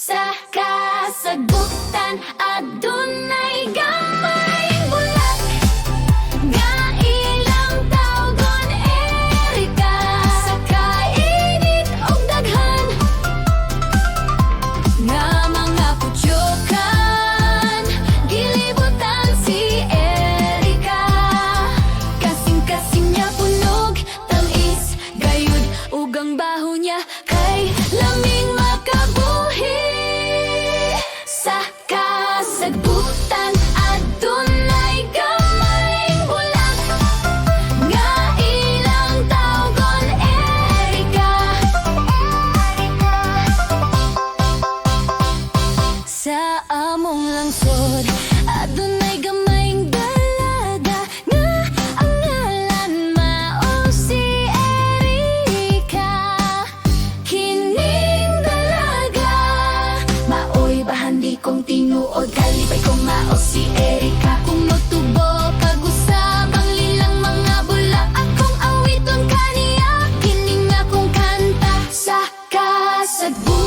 Sa kasagutan adunay gamay bulat nga ilang tawgon Erika. Sa kainit og daghan nga mga kutyokan gilibutan si Erika. Kasing-kasing niya punog tamis gayud ug ang baho niya kay laming makabuhi. Sa kasagutan adunay gamay bulat nga ilang tawgon Erika. Sa among langsod adunay gamayng dalaga nga ang ngalan mao si Erika. Kining dalaga maoy bahandi kong tinuod kalipay kong mao si Erika. Kung motubo pag-usab ang lilang mga bula akong awiton kaniya kining akong kanta. Sa kasagutan